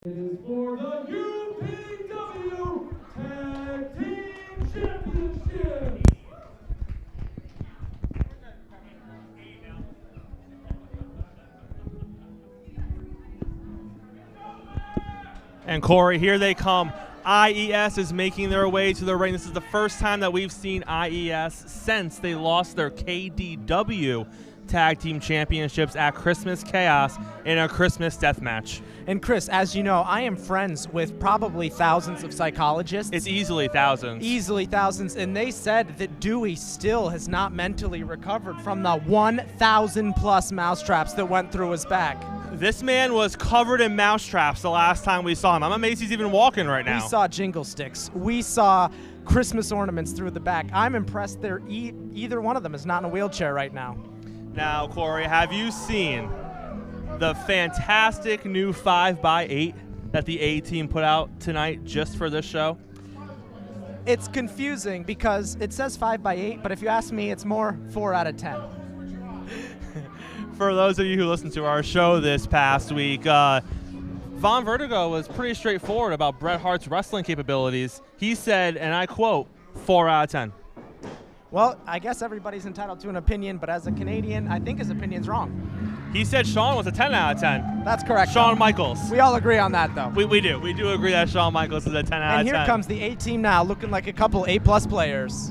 It is for the UPW Tag Team Champions. And Cory, here they come. IES is making their way to the ring. This is the first time that we've seen IES since they lost their KDW Tag Team Championships at Christmas Chaos in a Christmas death match. And Chris, as you know, I am friends with probably thousands of psychologists. It's easily thousands. Easily thousands, and they said that Dewey still has not mentally recovered from the 1,000 plus mousetraps that went through his back. This man was covered in mousetraps the last time we saw him. I'm amazed he's even walking right now. We saw jingle sticks. We saw Christmas ornaments through the back. I'm impressed either one of them is not in a wheelchair right now. Now, Cory, have you seen the fantastic new 5x8 that the A-Team put out tonight just for this show? It's confusing because it says 5x8, but if you ask me, it's more 4 out of 10. For those of you who listened to our show this past week, Von Vertigo was pretty straightforward about Bret Hart's wrestling capabilities. He said, and I quote, 4 out of 10. Well, I guess everybody's entitled to an opinion, but as a Canadian, I think his opinion's wrong. He said Shawn was a 10 out of 10. That's correct. Shawn Michaels. We all agree on that, though. We do. We do agree that Shawn Michaels is a 10 out of 10. And here comes the A-Team now, looking like a couple A-plus players.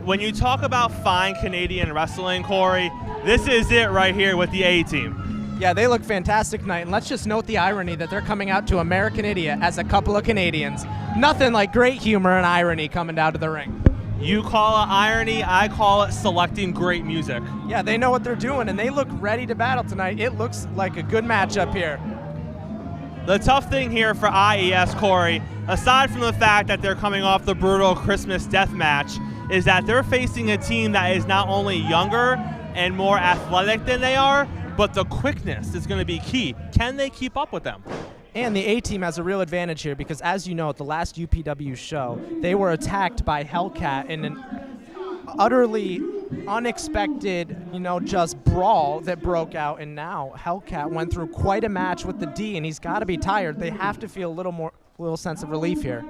When you talk about fine Canadian wrestling, Cory, this is it right here with the A-Team. Yeah, they look fantastic tonight, and let's just note the irony that they're coming out to American Idiot as a couple of Canadians. Nothing like great humor and irony coming down to the ring. You call it irony, I call it selecting great music. Yeah, they know what they're doing, and they look ready to battle tonight. It looks like a good matchup here. The tough thing here for IES, Cory, aside from the fact that they're coming off the brutal Christmas death match, is that they're facing a team that is not only younger and more athletic than they are, but the quickness is going to be key. Can they keep up with them? And the A-Team has a real advantage here because, as you know, at the last UPW show, they were attacked by Hellcat in an utterly unexpected, just brawl that broke out. And now Hellcat went through quite a match with the D, and he's got to be tired. They have to feel a little sense of relief here.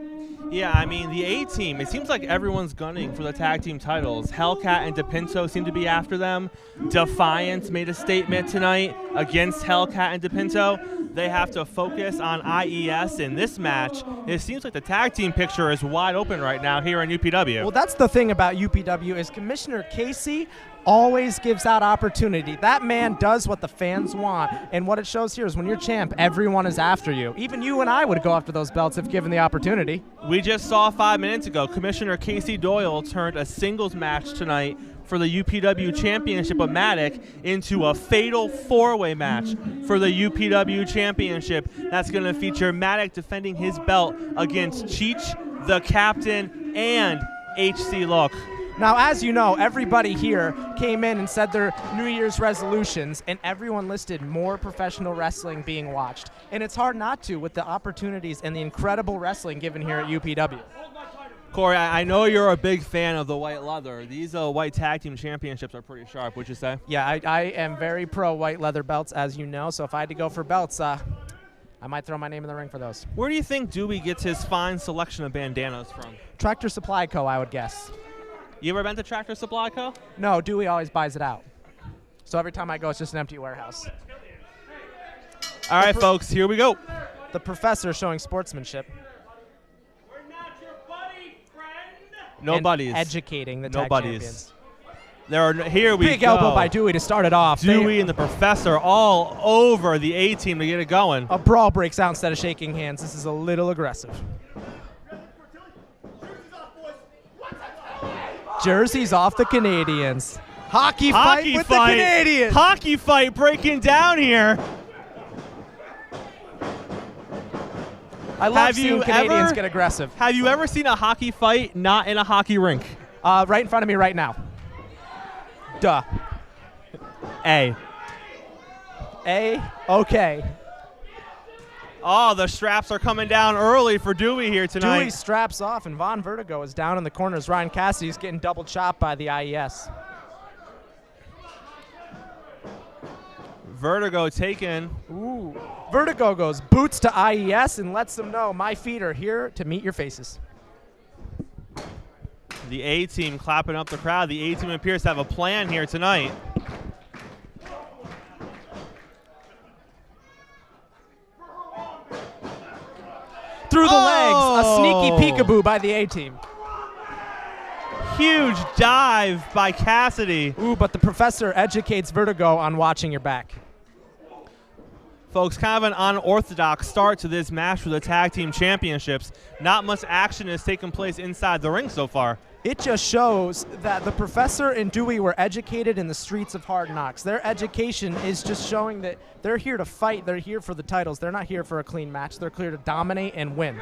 Yeah, I mean, the A-Team, it seems like everyone's gunning for the tag team titles. Hellcat and DePinto seem to be after them. Defiance made a statement tonight against Hellcat and DePinto. They have to focus on IES in this match. It seems like the tag team picture is wide open right now here in UPW. Well, that's the thing about UPW is Commissioner Casey always gives out opportunity. That man does what the fans want, and what it shows here is when you're champ, everyone is after you. Even you and I would go after those belts if given the opportunity. We just saw 5 minutes ago, Commissioner Casey Doyle turned a singles match tonight for the UPW Championship of Matic into a fatal four-way match for the UPW Championship. That's going to feature Matic defending his belt against Cheech, the captain, and HC Look. Now, as you know, everybody here came in and said their New Year's resolutions, and everyone listed more professional wrestling being watched. And it's hard not to with the opportunities and the incredible wrestling given here at UPW. Cory, I know you're a big fan of the white leather. These white tag team championships are pretty sharp, would you say? Yeah, I am very pro white leather belts, as you know, so if I had to go for belts, I might throw my name in the ring for those. Where do you think Dewey gets his fine selection of bandanas from? Tractor Supply Co., I would guess. You ever been to Tractor Supply Co.? No, Dewey always buys it out. So every time I go, it's just an empty warehouse. All right, folks, here we go. The professor showing sportsmanship. We're not your buddy, friend. No and buddies. Educating the No tag buddies. champions. Here we Big go. elbow by Dewey to start it off. Dewey and the professor all over the A-Team to get it going. A brawl breaks out instead of shaking hands. This is a little aggressive. Jerseys off the Canadians. Hockey fight with the Canadians. Hockey fight breaking down here. I love seeing Canadians get aggressive. Have you ever seen a hockey fight not in a hockey rink? Right in front of me right now. Duh. A. Okay. Oh, the straps are coming down early for Dewey here tonight. Dewey straps off, and Von Vertigo is down in the corners. Ryan Cassidy's getting double chopped by the IES. Vertigo taken. Ooh. Vertigo goes boots to IES and lets them know my feet are here to meet your faces. The A-team clapping up the crowd. The A-team appears to have a plan here tonight. Through the legs, a sneaky peekaboo by the A-team. Huge dive by Cassidy. Ooh, but the professor educates Vertigo on watching your back. Folks, kind of an unorthodox start to this match for the Tag Team Championships. Not much action has taken place inside the ring so far. It just shows that the professor and Dewey were educated in the streets of Hard Knocks. Their education is just showing that they're here to fight. They're here for the titles. They're not here for a clean match. They're here to dominate and win.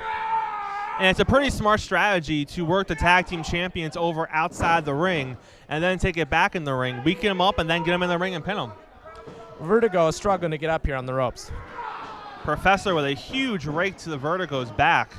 And it's a pretty smart strategy to work the Tag Team Champions over outside the ring and then take it back in the ring, weaken them up, and then get them in the ring and pin them. Vertigo is struggling to get up here on the ropes. Professor with a huge rake to the Vertigo's back.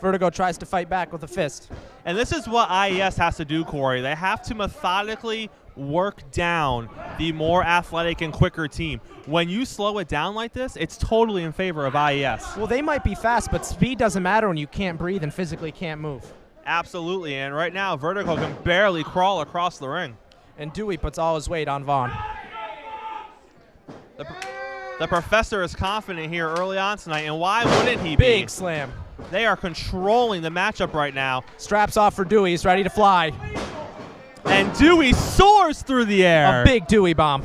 Vertigo tries to fight back with a fist. And this is what IES has to do, Corey. They have to methodically work down the more athletic and quicker team. When you slow it down like this, it's totally in favor of IES. Well, they might be fast, but speed doesn't matter when you can't breathe and physically can't move. Absolutely, and right now Vertigo can barely crawl across the ring. And Dewey puts all his weight on Vaughn. The professor is confident here early on tonight, and why wouldn't he be? Big slam. They are controlling the matchup right now. Straps off for Dewey. He's ready to fly. And Dewey soars through the air. A big Dewey bomb.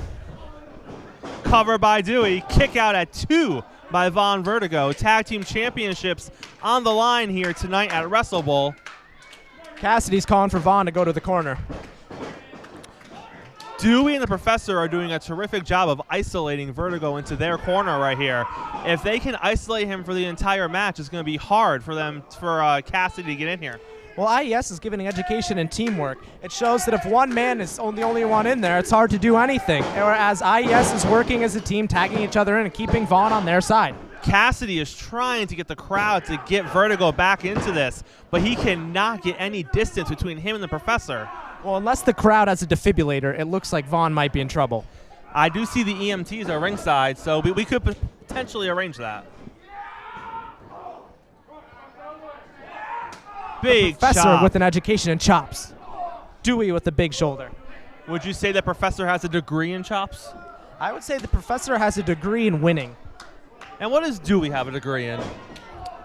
Cover by Dewey. Kick out at 2 by Von Vertigo. Tag Team Championships on the line here tonight at Wrestlebowl. Cassidy's calling for Vaughn to go to the corner. Dewey and the professor are doing a terrific job of isolating Vertigo into their corner right here. If they can isolate him for the entire match, it's going to be hard for Cassidy to get in here. Well, IES is giving education and teamwork. It shows that if one man is the only one in there, it's hard to do anything. Whereas IES is working as a team, tagging each other in and keeping Vaughn on their side. Cassidy is trying to get the crowd to get Vertigo back into this, but he cannot get any distance between him and the professor. Well, unless the crowd has a defibrillator, it looks like Vaughn might be in trouble. I do see the EMTs at ringside, so we could potentially arrange that. Big Professor chop. with an education in chops. Dewey with the big shoulder. Would you say the professor has a degree in chops? I would say the professor has a degree in winning. And what does Dewey have a degree in?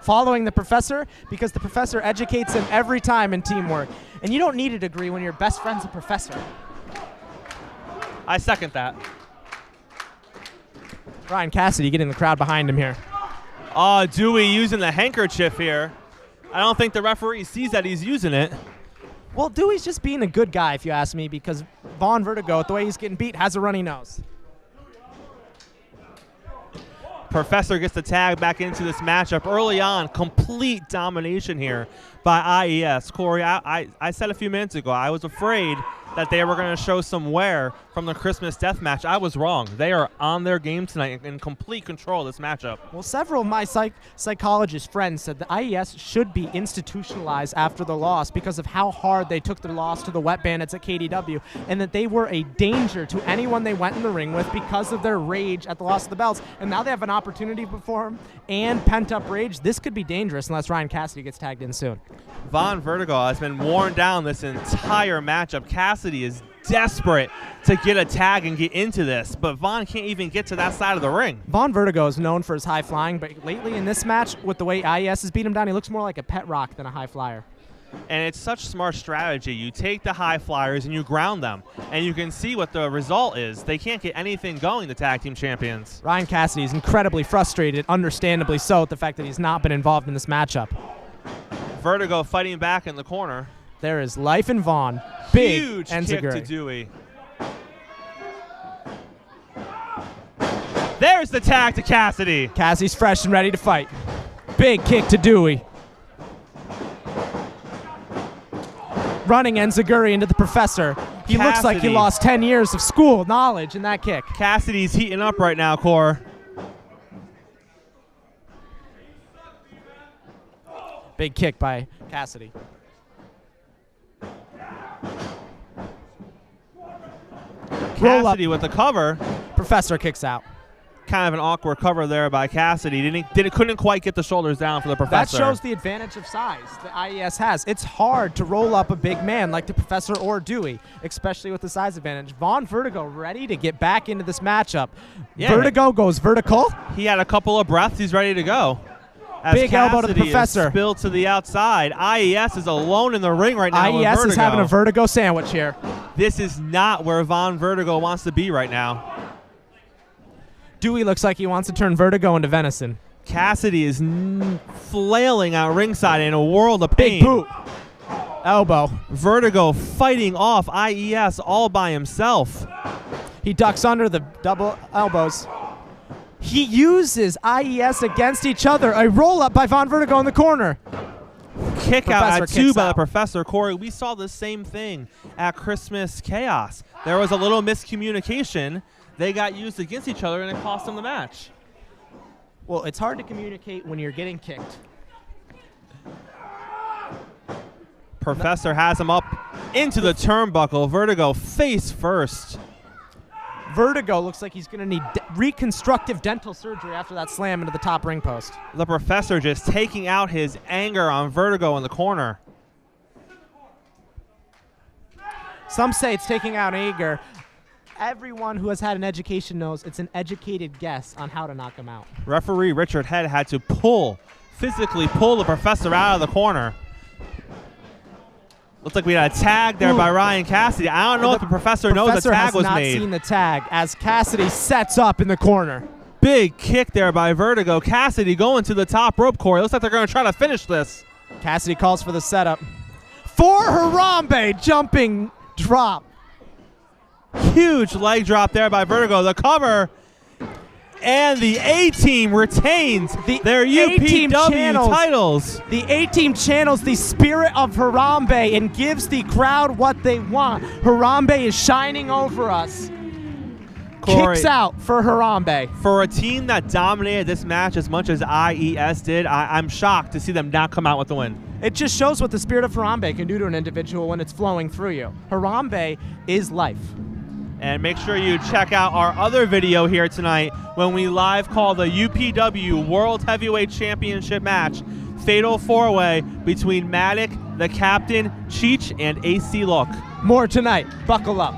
Following the professor, because the professor educates him every time in teamwork. And you don't need a degree when your best friend's a professor. I second that. Ryan Cassidy getting the crowd behind him here. Dewey using the handkerchief here. I don't think the referee sees that he's using it. Well, Dewey's just being a good guy, if you ask me, because Von Vertigo, with the way he's getting beat, has a runny nose. Professor gets the tag back into this matchup early on. Complete domination here by IES. Corey, I said a few minutes ago, I was afraid that they were going to show some wear from the Christmas Death Match. I was wrong. They are on their game tonight in complete control of this matchup. Well, several of my psychologist friends said the IES should be institutionalized after the loss because of how hard they took their loss to the Wet Bandits at KDW, and that they were a danger to anyone they went in the ring with because of their rage at the loss of the belts. And now they have an opportunity before them and pent-up rage. This could be dangerous unless Ryan Cassidy gets tagged in soon. Von Vertigo has been worn down this entire matchup. Cassidy is desperate to get a tag and get into this, but Von can't even get to that side of the ring. Von Vertigo is known for his high flying, but lately in this match, with the way IES has beat him down, he looks more like a pet rock than a high flyer. And it's such smart strategy. You take the high flyers and you ground them, and you can see what the result is. They can't get anything going, the Tag Team Champions. Ryan Cassidy is incredibly frustrated, understandably so, at the fact that he's not been involved in this matchup. Vertigo fighting back in the corner. There is life in Vaughn. Big huge enziguri. kick to Dewey. There's the tag to Cassidy. Cassidy's fresh and ready to fight. Big kick to Dewey. Running enziguri into the professor. He looks like he lost 10 years of school knowledge in that kick. Cassidy's heating up right now, Cor. Big kick by Cassidy. Cassidy with the cover. Professor kicks out. Kind of an awkward cover there by Cassidy. Couldn't quite get the shoulders down for the Professor. That shows the advantage of size that IES has. It's hard to roll up a big man like the Professor or Dewey, especially with the size advantage. Von Vertigo ready to get back into this matchup. Yeah. Vertigo goes vertical. He had a couple of breaths. He's ready to go. As big Cassidy elbow to the Professor. Is spilled to the outside. IES is alone in the ring right now. IES is having a Vertigo sandwich here. This is not where Von Vertigo wants to be right now. Dewey looks like he wants to turn Vertigo into venison. Cassidy is flailing out ringside in a world of pain. Big boot. Elbow. Vertigo fighting off IES all by himself. He ducks under the double elbows. He uses IES against each other. A roll-up by Von Vertigo in the corner. Kick out at 2 by the Professor. Cory, we saw the same thing at Christmas Chaos. There was a little miscommunication. They got used against each other, and it cost them the match. Well, it's hard to communicate when you're getting kicked. Professor has him up into the turnbuckle. Vertigo face first. Vertigo looks like he's going to need reconstructive dental surgery after that slam into the top ring post. The Professor just taking out his anger on Vertigo in the corner. Some say it's taking out anger. Everyone who has had an education knows it's an educated guess on how to knock him out. Referee Richard Head had to physically pull the Professor out of the corner. Looks like we had a tag there by Ryan Cassidy. I don't know if the Professor knows the tag was made. Professor has not seen the tag as Cassidy sets up in the corner. Big kick there by Vertigo. Cassidy going to the top rope, Cory. Looks like they're going to try to finish this. Cassidy calls for the setup. For Harambe, jumping drop. Huge leg drop there by Vertigo. The cover. And the A-Team retains their UPW titles. The A-Team channels the spirit of Harambe and gives the crowd what they want. Harambe is shining over us. Cory, kicks out for Harambe. For a team that dominated this match as much as IES did, I'm shocked to see them not come out with the win. It just shows what the spirit of Harambe can do to an individual when it's flowing through you. Harambe is life. And make sure you check out our other video here tonight when we live call the UPW World Heavyweight Championship match, Fatal 4-Way between Matic, the Captain, Cheech, and AC Look. More tonight. Buckle up.